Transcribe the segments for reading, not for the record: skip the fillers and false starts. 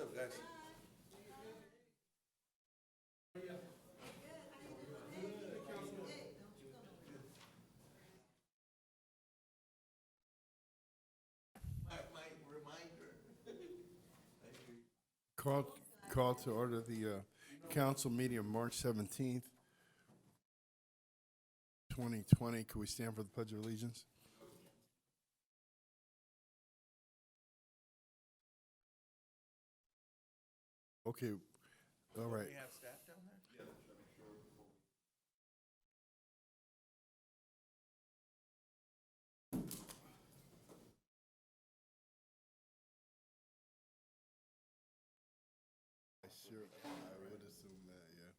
up, guys? My reminder. Call to order the council meeting of March 17th, 2020. Could we stand for the Pledge of Allegiance? Okay, all right. We have staff down there? Sure, I would assume that, yeah.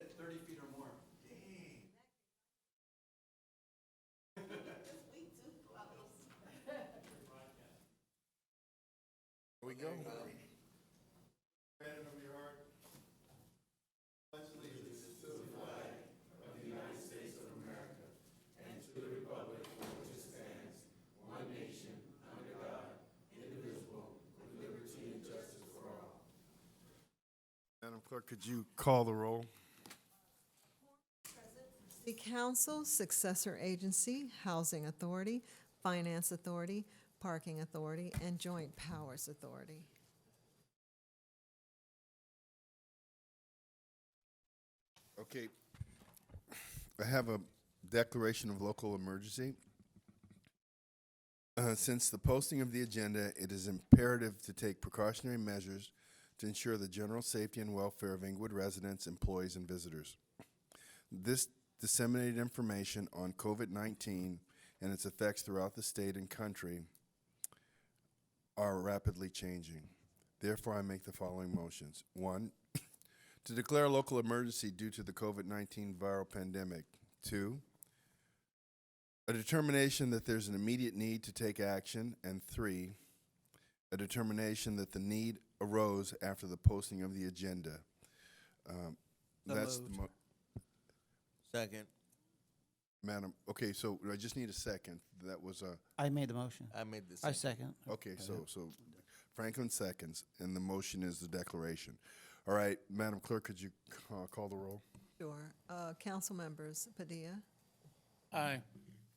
At 30 feet or more. Dang. Here we go. Madam Clerk, could you call the roll? City Council, Successor Agency, Housing Authority, Finance Authority, Parking Authority, and Joint Powers Authority. Okay. I have a declaration of local emergency. Since the posting of the agenda, it is imperative to take precautionary measures to ensure the general safety and welfare of Inglewood residents, employees, and visitors. This disseminated information on COVID-19 and its effects throughout the state and country are rapidly changing. Therefore, I make the following motions. 1, to declare a local emergency due to the COVID-19 viral pandemic. 2, a determination that there's an immediate need to take action. And 3, a determination that the need arose after the posting of the agenda. That's the Second. Madam, okay, so I just need a second. That was I made the motion. I made the I second. second. okay, so Franklin seconds, and the motion is the declaration. All right, Madam Clerk, could you call the roll? Sure. Council members Padilla, Aye.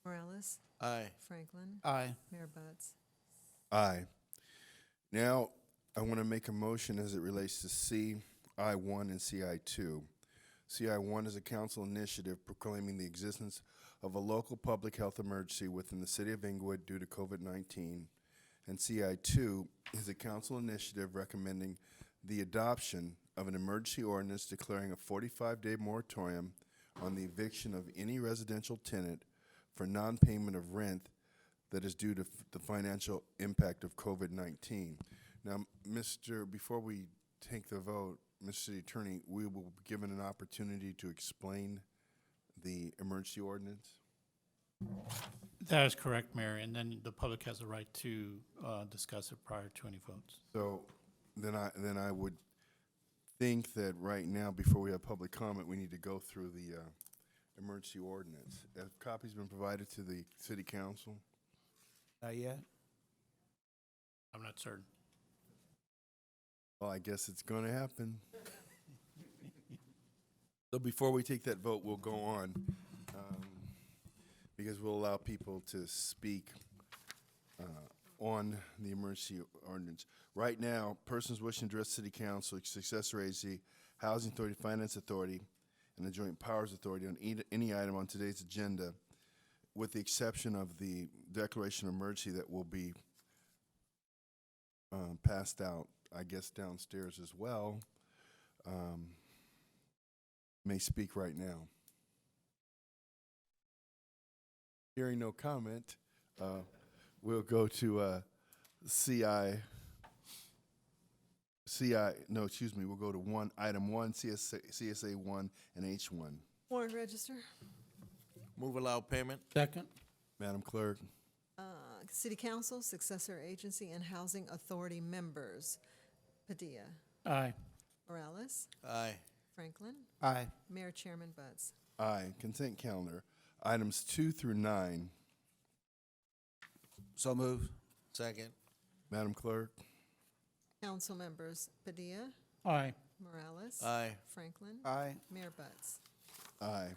Morales, Aye. Franklin, Aye. Mayor Buds. Aye. Now, I want to make a motion as it relates to CI1 and CI2. CI1 is a council initiative proclaiming the existence of a local public health emergency within the city of Inglewood due to COVID-19. And CI2 is a council initiative recommending the adoption of an emergency ordinance declaring a 45-day moratorium on the eviction of any residential tenant for non-payment of rent that is due to the financial impact of COVID-19. Now, before we take the vote, Mr. City Attorney, we will be given an opportunity to explain the emergency ordinance. That is correct, Mayor, and then the public has a right to discuss it prior to any votes. So then I would think that right now, before we have public comment, we need to go through the emergency ordinance. Have copies been provided to the City Council? Not yet? I'm not certain. Well, I guess it's going to happen. So before we take that vote, we'll go on, because we'll allow people to speak on the emergency ordinance. Right now, persons wishing to address City Council, Successor Agency, Housing Authority, Finance Authority, and the Joint Powers Authority on any item on today's agenda, with the exception of the declaration of emergency that will be passed out, I guess, downstairs as well, may speak right now. Hearing no comment, we'll go to we'll go to item 1, CSA 1 and H1. Warrant register. Move allow payment. Second. Madam Clerk. City Council, Successor Agency, and Housing Authority members. Padilla. Aye. Morales. Aye. Franklin. Aye. Mayor Chairman Buds. Aye. Consent calendar. Items 2 through 9. So moved. Second. Madam Clerk? Council members Padilla. Aye. Morales. Aye. Franklin. Aye. Mayor Buds. Aye.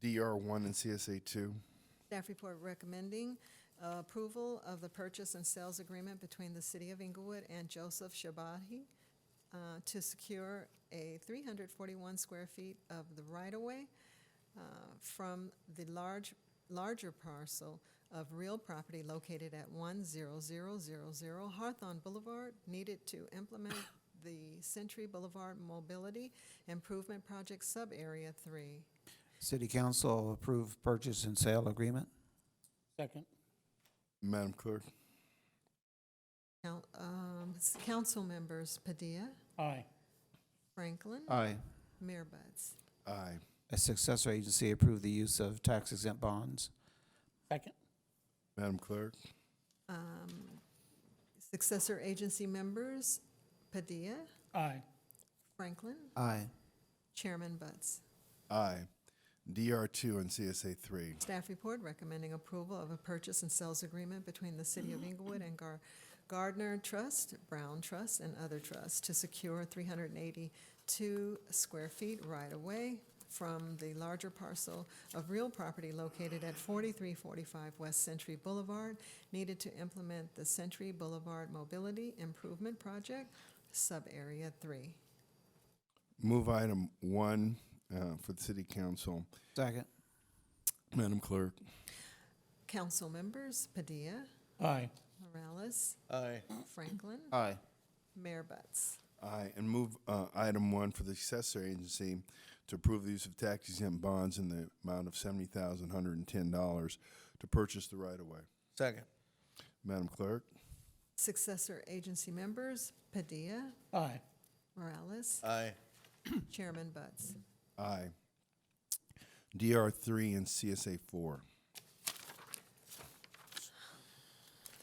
DR1 and CSA 2. Staff report recommending approval of the purchase and sales agreement between the City of Inglewood and Joseph Shabahi to secure a 341 square feet of the right-of-way from the larger parcel of real property located at 10000 Hawthorne Boulevard, needed to implement the Century Boulevard Mobility Improvement Project Sub-Area 3. City Council approve purchase and sale agreement. Second. Madam Clerk? Council members Padilla. Aye. Franklin. Aye. Mayor Buds. Aye. A successor agency approve the use of tax exempt bonds. Second. Madam Clerk? Successor agency members Padilla. Aye. Franklin. Aye. Chairman Buds. Aye. DR2 and CSA 3. Staff report recommending approval of a purchase and sales agreement between the City of Inglewood and Gardner Trust, Brown Trust, and other trusts to secure 382 square feet right-of-way from the larger parcel of real property located at 4345 West Century Boulevard, needed to implement the Century Boulevard Mobility Improvement Project, Sub-Area 3. Move item 1 for the City Council. Second. Madam Clerk? Council members Padilla. Aye. Morales. Aye. Franklin. Aye. Mayor Buds. Aye. And move item 1 for the successor agency to approve the use of tax exempt bonds in the amount of $70,110 to purchase the right-of-way. Second. Madam Clerk? Successor agency members Padilla. Aye. Morales. Aye. Chairman Buds. Aye. DR3 and CSA 4.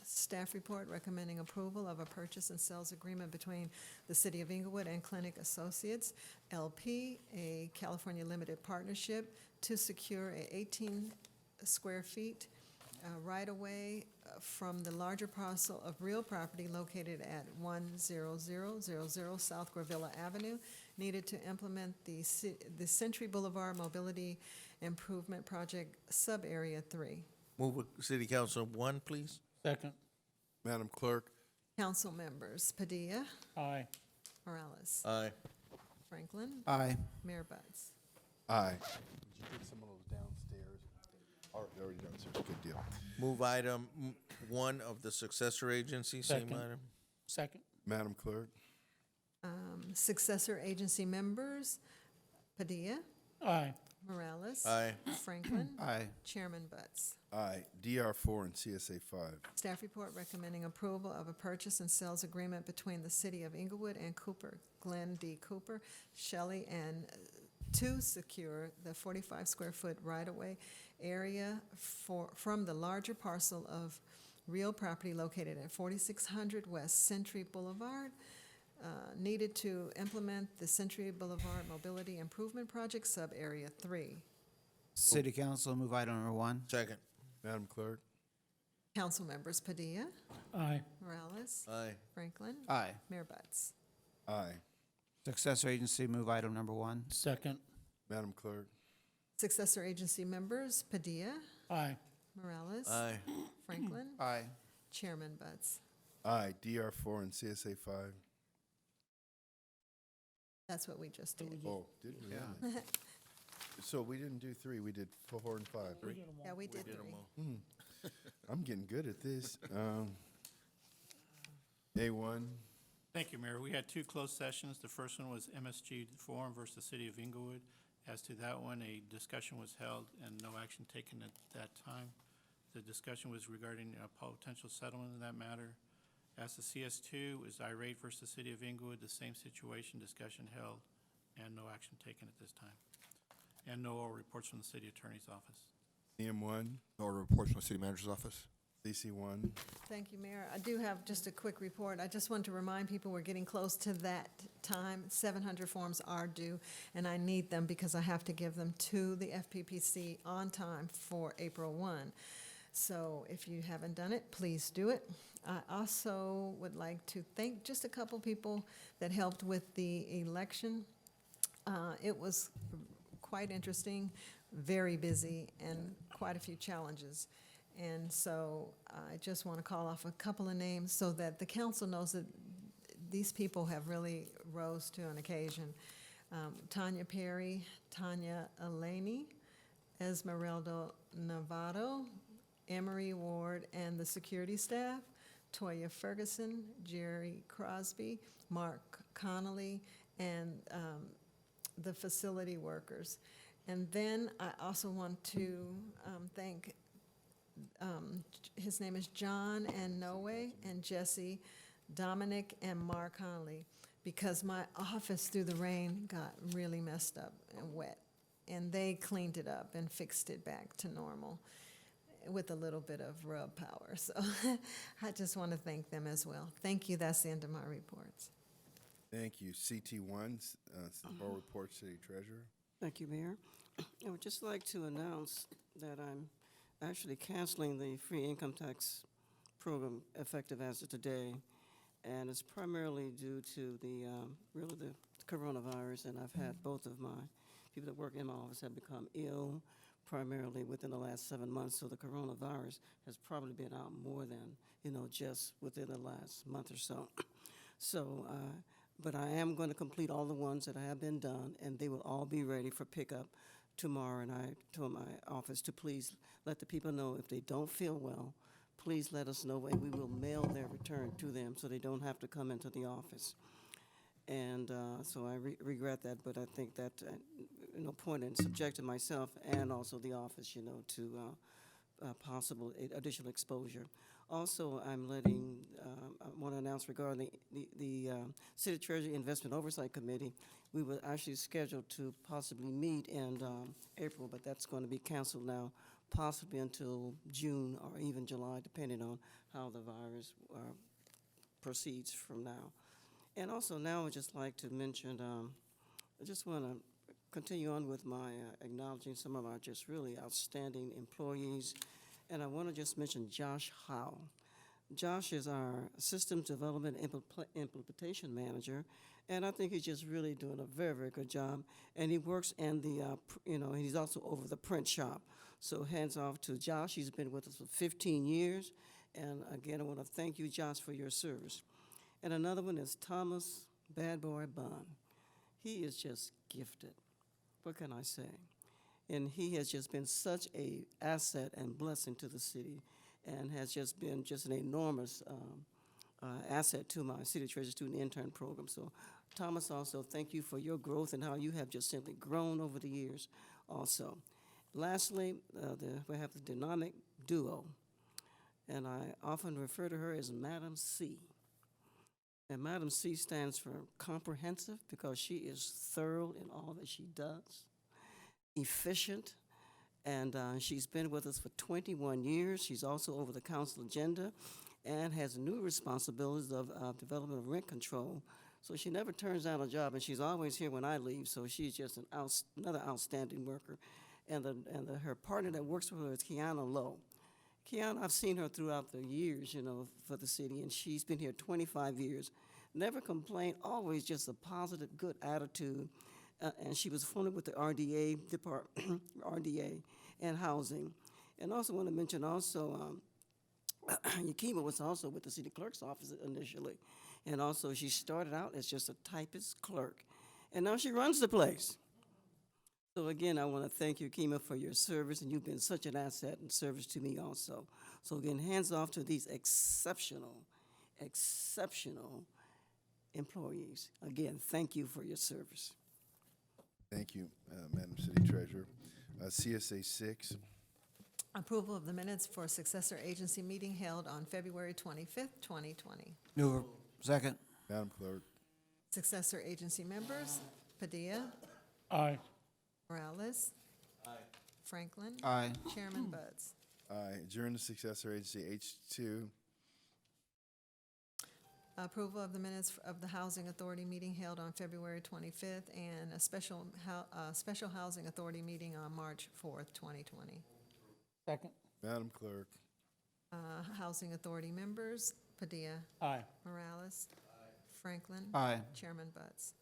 Staff report recommending approval of a purchase and sales agreement between the City of Inglewood and Clinic Associates, LP, a California limited partnership, to secure a 18 square feet right-of-way from the larger parcel of real property located at 10000 South Gravilla Avenue, needed to implement the Century Boulevard Mobility Improvement Project, Sub-Area 3. Move with City Council 1, please. Second. Madam Clerk? Council members Padilla. Aye. Morales. Aye. Franklin. Aye. Mayor Buds. Aye. Did you get some of those downstairs? Already downstairs. Good deal. Move item 1 of the successor agency, same Second. item. Second. Madam Clerk? Successor agency members Padilla. Aye. Morales. Aye. Franklin. Aye. Chairman Buds. Aye. DR4 and CSA 5. Staff report recommending approval of a purchase and sales agreement between the City of Inglewood and Glenn D. Cooper, Shelley, and to secure the 45 square foot right-of-way area from the larger parcel of real property located at 4600 West Century Boulevard, needed to implement the Century Boulevard Mobility Improvement Project, Sub-Area 3. City Council move item number 1. Second. Madam Clerk? Council members Padilla. Aye. Morales. Aye. Franklin. Aye. Mayor Buds. Aye. Successor agency move item number 1. Second. Madam Clerk? Successor agency members Padilla. Aye. Morales. Aye. Franklin. Aye. Chairman Buds. Aye. DR4 and CSA 5. That's what we just did. Oh, did we? Yeah. So we didn't do 3, we did 4 and 5. Yeah, we did Did 'em three. all. I'm getting good at this. A1. Thank you, Mayor. We had 2 closed sessions. The first one was MSG Forum versus City of Inglewood. As to that one, a discussion was held and no action taken at that time. The discussion was regarding a potential settlement in that matter. As to CS2 is Irate versus City of Inglewood, the same situation, discussion held, and no action taken at this time. And no oral reports from the city attorney's office. CM1. No reports from the city manager's office. CC1. Thank you, Mayor. I do have just a quick report. I just want to remind people we're getting close to that time. 700 forms are due, and I need them because I have to give them to the FPPC on time for April 1. So if you haven't done it, please do it. I also would like to thank just a couple people that helped with the election. It was quite interesting, very busy, and quite a few challenges. And so I just want to call off a couple of names so that the council knows that these people have really rose to an occasion. Tanya Perry, Tanya Elaney, Esmeralda Novato, Emery Ward, and the security staff, Toya Ferguson, Jerry Crosby, Mark Connolly, and the facility workers. And then I also want to thank his name is John and Noe and Jesse, Dominic and Mark Connolly, because my office through the rain got really messed up and wet, and they cleaned it up and fixed it back to normal with a little bit of rub power. So I just want to thank them as well. Thank you. That's the end of my reports. Thank you. CT1, Board Report, City Treasurer. Thank you, Mayor. I would just like to announce that I'm actually canceling the free income tax program effective as of today, and it's primarily due to the really the coronavirus. And I've had both of my people that work in my office have become ill, primarily within the last 7 months. So the coronavirus has probably been out more than just within the last month or so. So, but I am going to complete all the ones that have been done, and they will all be ready for pickup tomorrow. And I told my office to please let the people know if they don't feel well, please let us know, and we will mail their return to them so they don't have to come into the office. And so I regret that, but I think that, point in subjecting myself and also the office, to possible additional exposure. Also, I'm letting, I want to announce regarding the City Treasury Investment Oversight Committee, we were actually scheduled to possibly meet in April, but that's going to be canceled now, possibly until June or even July, depending on how the virus proceeds from now. And also now I would just like to mention, I just want to continue on with my acknowledging some of our just really outstanding employees. And I want to just mention Josh Howe. Josh is our Systems Development Implementation Manager, and I think he's just really doing a very, very good job. And he works in the, he's also over the print shop. So hands off to Josh. He's been with us for 15 years. And again, I want to thank you, Josh, for your service. And another one is Thomas Bad Boy Bond. He is just gifted. What can I say? And he has just been such a asset and blessing to the city, and has just been just an enormous asset to my City Treasurer Student Intern Program. So, Thomas, also thank you for your growth and how you have just simply grown over the years also. Lastly, we have the dynamic duo, and I often refer to her as Madam C. And Madam C stands for comprehensive, because she is thorough in all that she does, efficient, and she's been with us for 21 years. She's also over the council agenda and has new responsibilities of development of rent control. So she never turns down a job, and she's always here when I leave, so she's just another outstanding worker. And her partner that works with her is Kiana Lowe. Kiana, I've seen her throughout the years, for the city, and she's been here 25 years. Never complained, always just a positive, good attitude. And she was formerly with the RDA department, RDA and housing. And also want to mention also, Yakima was also with the city clerk's office initially. And also she started out as just a typist clerk. And now she runs the place. So again, I want to thank you, Kima, for your service, and you've been such an asset and service to me also. So again, hands off to these exceptional employees. Again, thank you for your service. Thank you, Madam City Treasurer. CSA 6. Approval of the minutes for successor agency meeting held on February 25th, 2020. Move. Second. Madam Clerk. Successor agency members, Padilla, Aye. Morales. Franklin. Aye. Chairman Buds. Aye. Adjourn the successor agency H2. Approval of the minutes of the Housing Authority meeting held on February 25th and a special Housing Authority meeting on March 4th, 2020. Second. Madam Clerk. Housing Authority members, Padilla, Aye. Morales, Franklin, Aye. Chairman Butts.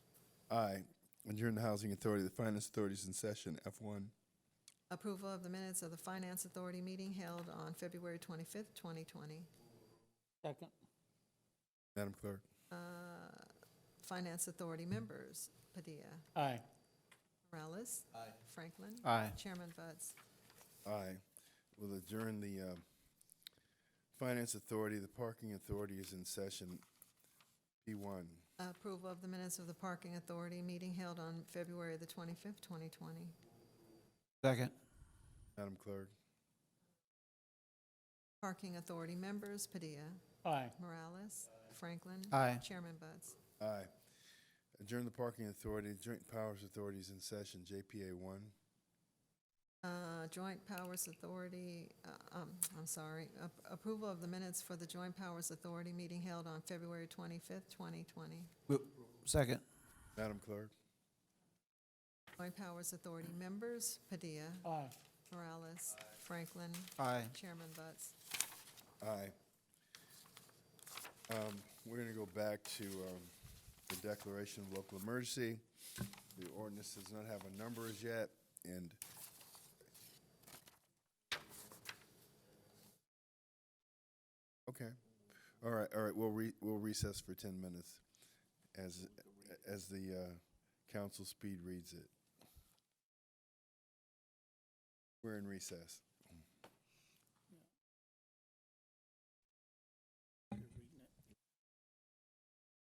Aye. Adjourn the Housing Authority. The Finance Authority is in session. F1. Approval of the minutes of the Finance Authority meeting held on February 25th, 2020. Second. Madam Clerk. Finance Authority members, Padilla, Aye. Morales, Franklin, Aye. Chairman Butts. Aye. We'll adjourn the Finance Authority. The Parking Authority is in session. P1. Approval of the minutes of the Parking Authority meeting held on February the 25th, 2020. Second. Madam Clerk. Parking Authority members, Padilla, Aye. Morales, Franklin, Aye. Chairman Butts. Aye. Adjourn the Parking Authority. Joint Powers Authority is in session. JPA 1. Joint Powers Authority, I'm sorry, approval of the minutes for the Joint Powers Authority meeting held on February 25th, 2020. Second. Madam Clerk. Joint Powers Authority members, Padilla, Aye. Morales, Franklin, Aye. Chairman Butts. Aye. We're going to go back to the declaration of local emergency. The ordinance does not have a number as yet, and okay. All right. We'll recess for 10 minutes as the council speed reads it. We're in recess.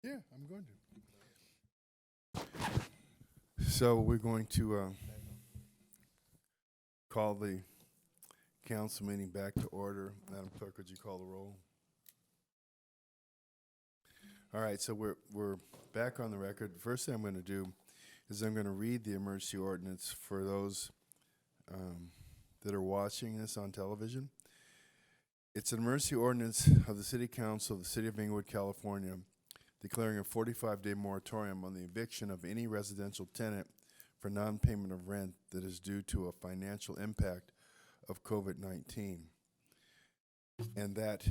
Yeah, I'm going to. So we're going to call the council meeting back to order. Madam Clerk, would you call the roll? All right, so we're back on the record. First thing I'm going to do is I'm going to read the emergency ordinance for those that are watching this on television. It's an emergency ordinance of the City Council of the City of Inglewood, California, declaring a 45-day moratorium on the eviction of any residential tenant for non-payment of rent that is due to a financial impact of COVID-19. And that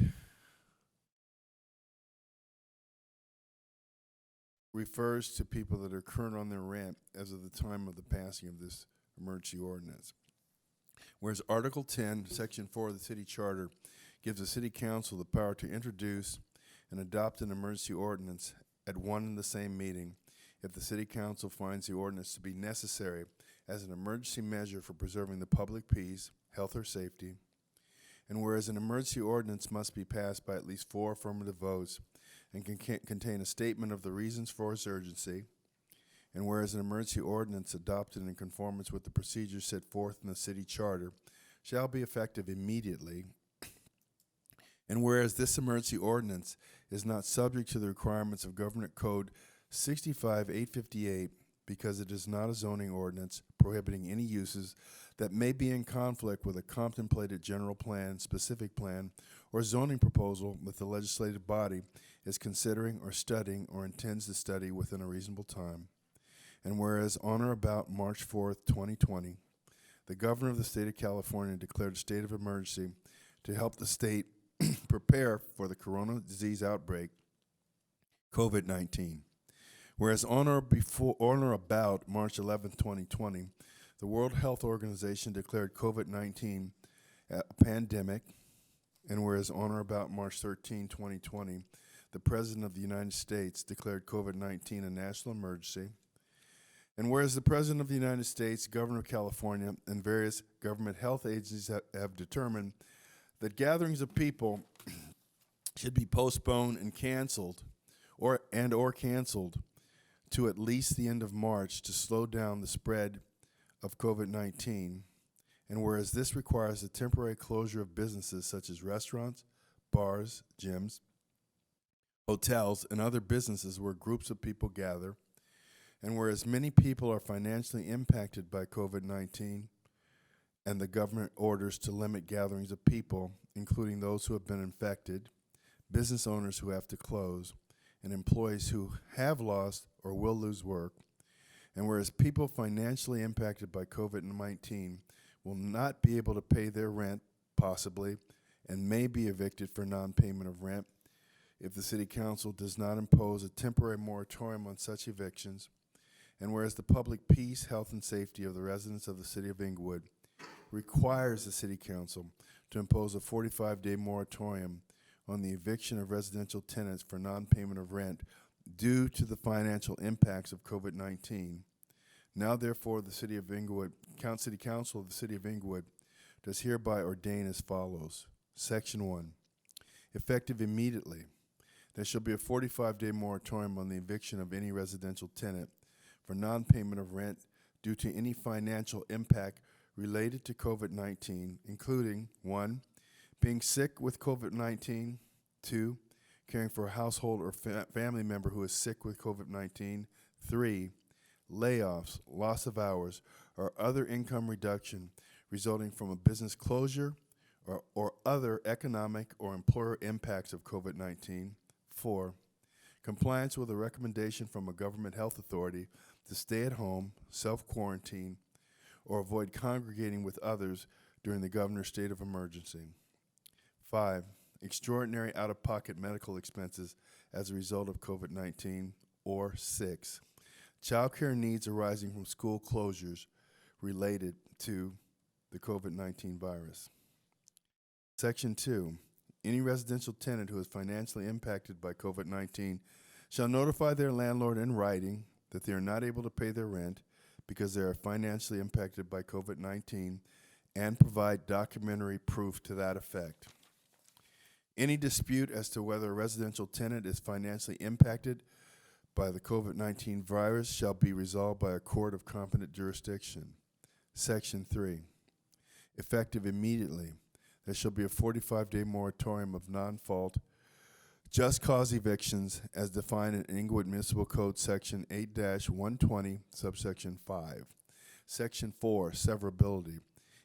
refers to people that are current on their rent as of the time of the passing of this emergency ordinance. Whereas Article 10, Section 4 of the City Charter gives the City Council the power to introduce and adopt an emergency ordinance at one and the same meeting if the City Council finds the ordinance to be necessary as an emergency measure for preserving the public peace, health, or safety. And whereas an emergency ordinance must be passed by at least 4 affirmative votes and can contain a statement of the reasons for its urgency, and whereas an emergency ordinance adopted in conformance with the procedures set forth in the City Charter shall be effective immediately, and whereas this emergency ordinance is not subject to the requirements of Government Code 65-858 because it is not a zoning ordinance prohibiting any uses that may be in conflict with a contemplated general plan, specific plan, or zoning proposal that the legislative body is considering or studying or intends to study within a reasonable time. And whereas on or about March 4th, 2020, the Governor of the State of California declared a state of emergency to help the state prepare for the corona disease outbreak, COVID-19. Whereas on or about March 11, 2020, the World Health Organization declared COVID-19 a pandemic, and whereas on or about March 13, 2020, the President of the United States declared COVID-19 a national emergency, and whereas the President of the United States, Governor of California, and various government health agencies have determined that gatherings of people should be postponed and canceled, or canceled to at least the end of March to slow down the spread of COVID-19, and whereas this requires the temporary closure of businesses such as restaurants, bars, gyms, hotels, and other businesses where groups of people gather, and whereas many people are financially impacted by COVID-19, and the government orders to limit gatherings of people, including those who have been infected, business owners who have to close, and employees who have lost or will lose work. And whereas people financially impacted by COVID-19 will not be able to pay their rent, possibly, and may be evicted for non-payment of rent if the City Council does not impose a temporary moratorium on such evictions. And whereas the public peace, health, and safety of the residents of the City of Inglewood requires the City Council to impose a 45-day moratorium on the eviction of residential tenants for non-payment of rent due to the financial impacts of COVID-19. Now, therefore, the City of Inglewood, City Council of the City of Inglewood does hereby ordain as follows. Section 1, effective immediately, there shall be a 45-day moratorium on the eviction of any residential tenant for non-payment of rent due to any financial impact related to COVID-19, including 1, being sick with COVID-19, 2, caring for a household or family member who is sick with COVID-19, 3, layoffs, loss of hours, or other income reduction resulting from a business closure or other economic or employer impacts of COVID-19, 4, compliance with a recommendation from a government health authority to stay at home, self-quarantine, or avoid congregating with others during the governor's state of emergency. 5, extraordinary out-of-pocket medical expenses as a result of COVID-19. Or 6, child care needs arising from school closures related to the COVID-19 virus. Section 2, any residential tenant who is financially impacted by COVID-19 shall notify their landlord in writing that they are not able to pay their rent because they are financially impacted by COVID-19 and provide documentary proof to that effect. Any dispute as to whether a residential tenant is financially impacted by the COVID-19 virus shall be resolved by a court of competent jurisdiction. Section 3, effective immediately, there shall be a 45-day moratorium of non-fault just cause evictions as defined in Inglewood Municipal Code Section 8-120, subsection 5. Section 4, severability.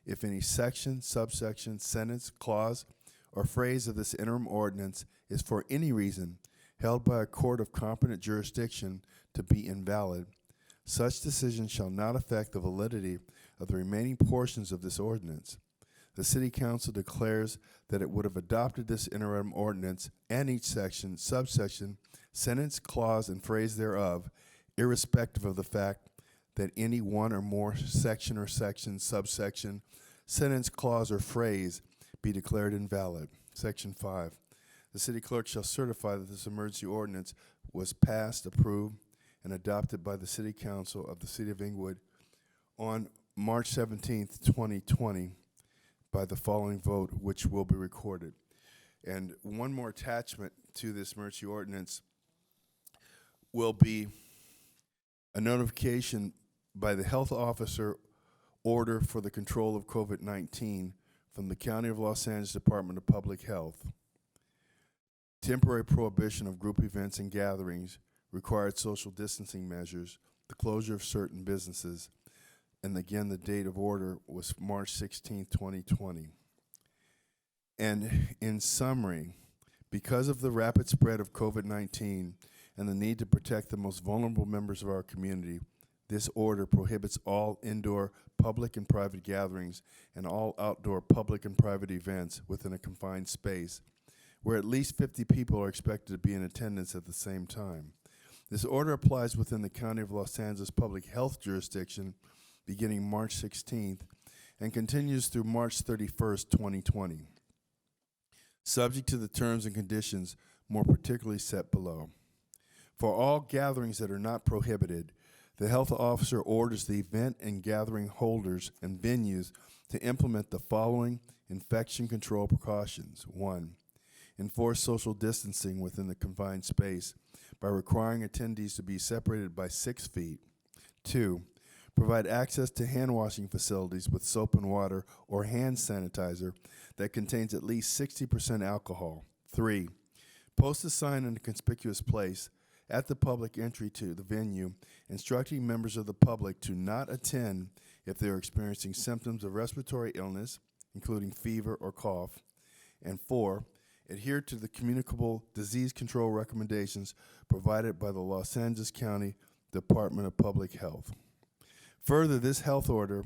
If any section, subsection, sentence, clause, or phrase of this interim ordinance is for any reason held by a court of competent jurisdiction to be invalid, such decision shall not affect the validity of the remaining portions of this ordinance. The City Council declares that it would have adopted this interim ordinance and each section, subsection, sentence, clause, and phrase thereof, irrespective of the fact that any one or more section or section, subsection, sentence, clause, or phrase be declared invalid. Section 5. The City Clerk shall certify that this emergency ordinance was passed, approved, and adopted by the City Council of the City of Inglewood on March 17th, 2020, by the following vote, which will be recorded. And one more attachment to this emergency ordinance will be a notification by the health officer order for the control of COVID-19 from the County of Los Angeles Department of Public Health. Temporary prohibition of group events and gatherings, required social distancing measures, the closure of certain businesses, and again, the date of order was March 16, 2020. And in summary, because of the rapid spread of COVID-19 and the need to protect the most vulnerable members of our community, this order prohibits all indoor public and private gatherings and all outdoor public and private events within a confined space, where at least 50 people are expected to be in attendance at the same time. This order applies within the County of Los Angeles public health jurisdiction beginning March 16th and continues through March 31st, 2020, subject to the terms and conditions more particularly set below. For all gatherings that are not prohibited, the health officer orders the event and gathering holders and venues to implement the following infection control precautions. 1, enforce social distancing within the confined space by requiring attendees to be separated by 6 feet. 2, provide access to hand washing facilities with soap and water or hand sanitizer that contains at least 60% alcohol. 3, post a sign in a conspicuous place at the public entry to the venue instructing members of the public to not attend if they are experiencing symptoms of respiratory illness, including fever or cough. And 4, adhere to the communicable disease control recommendations provided by the Los Angeles County Department of Public Health. Further, this health order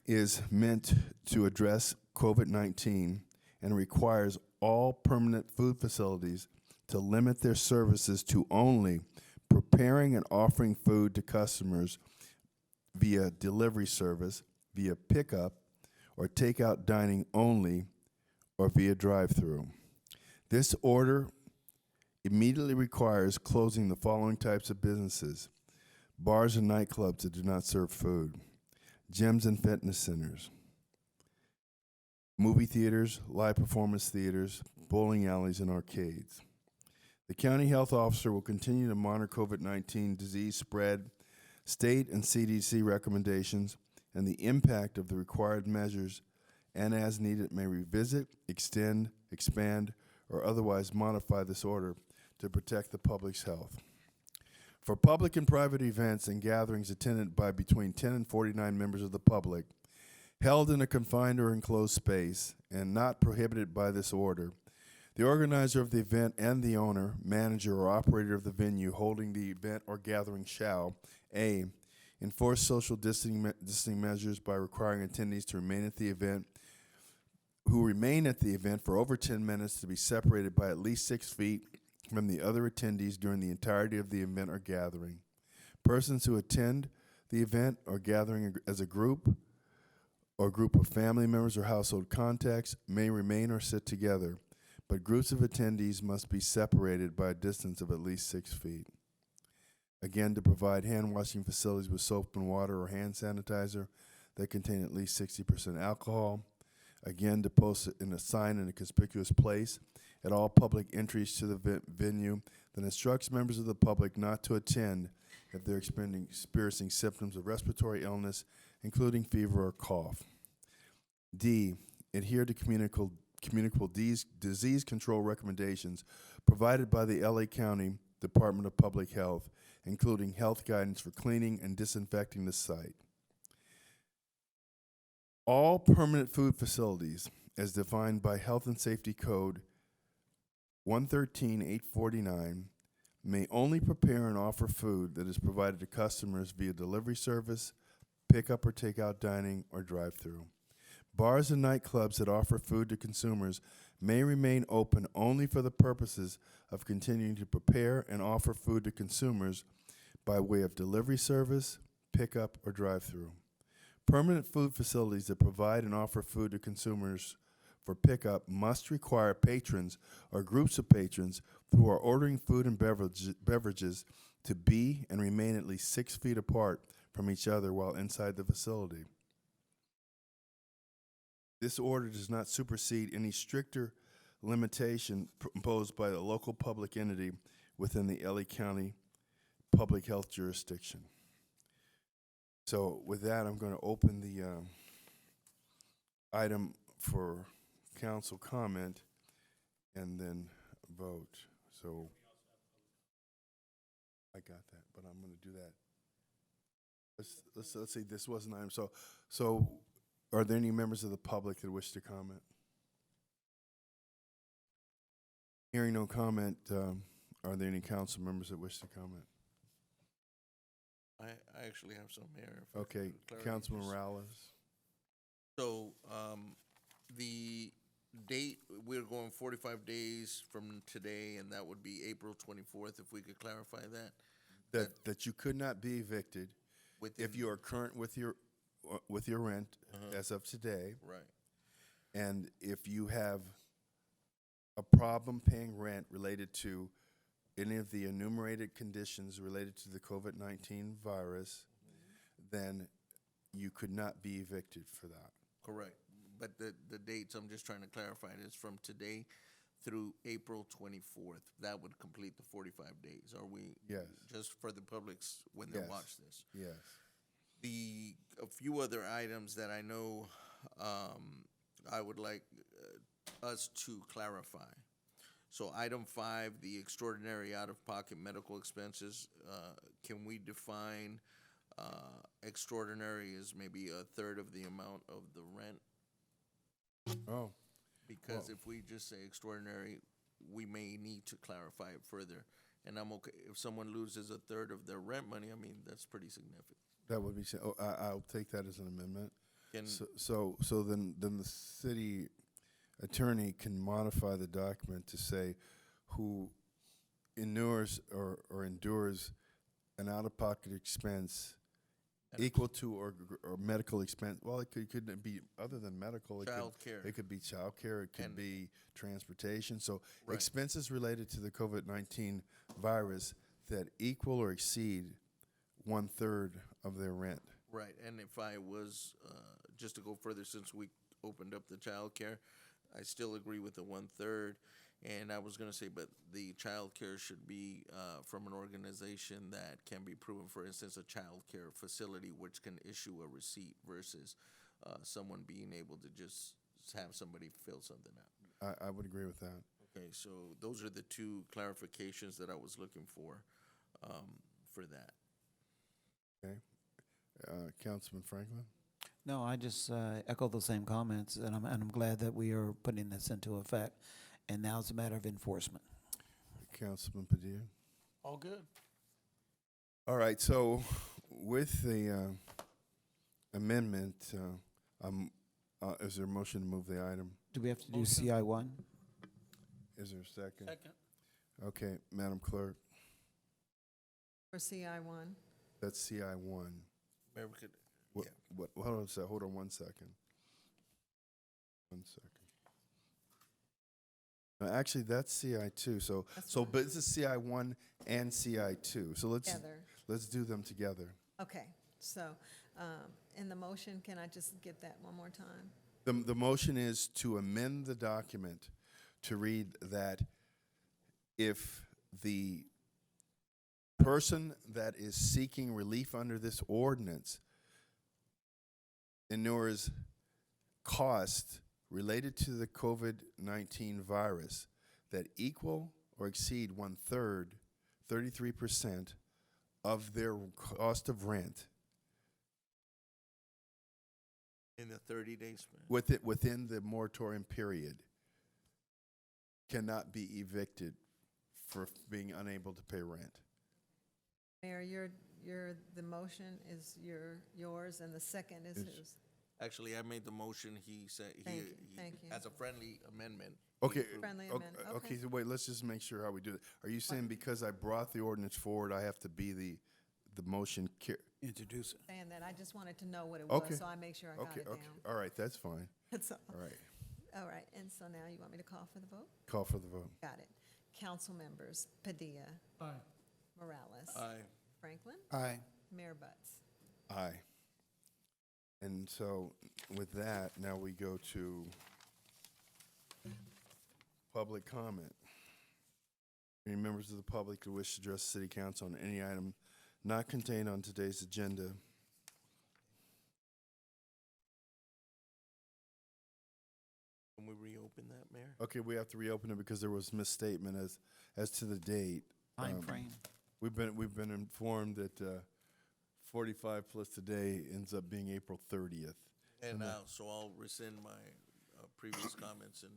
is meant to address COVID-19 and requires all permanent food facilities to limit their services to only preparing and offering food to customers via delivery service, via pickup, or takeout dining only, or via drive-through. This order immediately requires closing the following types of businesses: bars and nightclubs that do not serve food, gyms and fitness centers, movie theaters, live performance theaters, bowling alleys, and arcades. The county health officer will continue to monitor COVID-19 disease spread, state and CDC recommendations, and the impact of the required measures, and as needed may revisit, extend, expand, or otherwise modify this order to protect the public's health. For public and private events and gatherings attended by between 10 and 49 members of the public, held in a confined or enclosed space, and not prohibited by this order, the organizer of the event and the owner, manager, or operator of the venue holding the event or gathering shall: A, enforce social distancing measures by requiring attendees to remain at the event for over 10 minutes to be separated by at least 6 feet from the other attendees during the entirety of the event or gathering. Persons who attend the event or gathering as a group or group of family members or household contacts may remain or sit together, but groups of attendees must be separated by a distance of at least 6 feet. Again, to provide hand washing facilities with soap and water or hand sanitizer that contain at least 60% alcohol. Again, to post in a sign in a conspicuous place at all public entries to the venue that instructs members of the public not to attend if they're experiencing symptoms of respiratory illness, including fever or cough. D, adhere to communicable disease control recommendations provided by the LA County Department of Public Health, including health guidance for cleaning and disinfecting the site. All permanent food facilities, as defined by Health and Safety Code 113-849, may only prepare and offer food that is provided to customers via delivery service, pickup or takeout dining, or drive-through. Bars and nightclubs that offer food to consumers may remain open only for the purposes of continuing to prepare and offer food to consumers by way of delivery service, pickup, or drive-through. Permanent food facilities that provide and offer food to consumers for pickup must require patrons or groups of patrons who are ordering food and beverages to be and remain at least 6 feet apart from each other while inside the facility. This order does not supersede any stricter limitation imposed by the local public entity within the LA County public health jurisdiction. So with that, I'm going to open the item for council comment and then vote. So I got that, but I'm going to do that. Let's see, this was an item. So are there any members of the public that wish to comment? Hearing no comment, are there any council members that wish to comment? I actually have some here. Okay, Councilman Morales. So, the date, we're going 45 days from today, and that would be April 24th, if we could clarify that. That you could not be evicted Within- if you are current with your rent as of today, Right. and if you have a problem paying rent related to any of the enumerated conditions related to the COVID-19 virus, then you could not be evicted for that. Correct. But the dates, I'm just trying to clarify, it is from today through April 24th. That would complete the 45 days. Are we? Yes. Just for the public's, when they Yes. watch this. Yes. A few other items that I know I would like us to clarify. So item 5, the extraordinary out-of-pocket medical expenses, can we define extraordinary is maybe a third of the amount of the rent. Oh, Because Well- if we just say extraordinary, we may need to clarify it further. And I'm okay, if someone loses a third of their rent money, I mean, that's pretty significant. that would be, I'll take that as an amendment. Can, So then the city attorney can modify the document to say who inures or endures an out-of-pocket expense equal to or medical expense, well, it could be other than medical. Childcare. It could be childcare, it could And- be transportation. So Right. expenses related to the COVID-19 virus that equal or exceed 1/3 of their rent. right, and if I was, just to go further, since we opened up the childcare, I still agree with the 1/3. And I was gonna say, but the childcare should be, from an organization that can be proven, for instance, a childcare facility which can issue a receipt versus, someone being able to just have somebody fill something out. I would agree with that. Okay, so those are the two clarifications that I was looking for that. Okay. Councilman Franklin? No, I just echo those same comments, and I'm glad that we are putting this into effect. And now it's a matter of enforcement. Councilman Padilla? All good. All right, so with the amendment, is there a motion to move the item? Do we have to do Motion. CI1? Is there a second? Second. Okay, Madam Clerk, For CI1, that's CI1. Mayor, we could, What, yeah. hold on 1 second. 1 second. No, actually, that's CI2, That's so, fine. but this is CI1 and CI2, so together. let's do them together. Okay, so in the motion, can I just get that one more time? The motion is to amend the document to read that if the person that is seeking relief under this ordinance inures cost related to the COVID-19 virus that equal or exceed 1/3, 33% of their cost of rent In the 30 days span. within the moratorium period cannot be evicted for being unable to pay rent. Mayor, the motion is yours, and the second is Is- whose? Actually, I made the motion, he said, Thank you. as a friendly amendment. Okay, Friendly okay, amendment, okay, okay. so wait, let's just make sure how we do it. Are you saying because I brought the ordinance forward, I have to be the motion Introduce it. Saying that, I just wanted to know what it Okay. was, so I make sure I got Okay, it okay, down. all right, that's fine. That's all. All right, All right, and so now you want me to call for the vote? call for the vote. Got it. Council members Padilla, Aye. Morales, Aye. Franklin, Aye. Mayor Butts. Aye. And so with that, now we go to public comment. Any members of the public who wish to address the city council on any item not contained on today's agenda? Can we reopen that, Mayor? Okay, we have to reopen it because there was misstatement as to the date. Time frame. We've been informed that 45 plus today ends up being April 30th. And so I'll rescind my previous comments and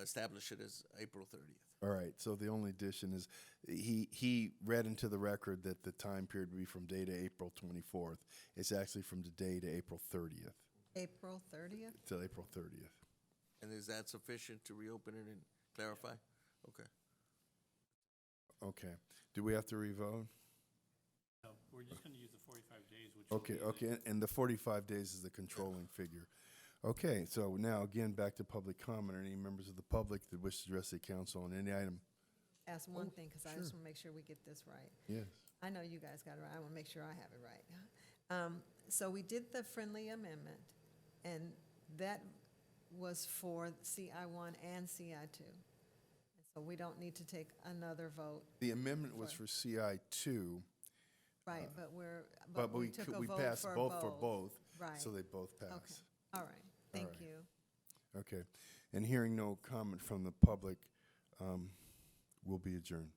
establish it as April 30th. All right, so the only addition is, he read into the record that the time period would be from day to April 24th. It's actually from today to April 30th, April 30th? till April 30th. And is that sufficient to reopen it and clarify? Okay. Okay, do we have to revote? No, we're just gonna use the 45 days, which. Okay, and the 45 days is the controlling figure. Okay, so now again, back to public comment. Are any members of the public that wish to address the council on any item? Ask one thing, because I just want to make sure we get this right. Yes. I know you guys got it right. I want to make sure I have it right. So we did the friendly amendment, and that was for CI1 and CI2. So we don't need to take another vote, The amendment was for CI2, right? But but we we took could- a we vote passed for both for both, Right. so they both Okay, pass. all right. Thank right. you. Okay, and hearing no comment from the public, we'll be adjourned.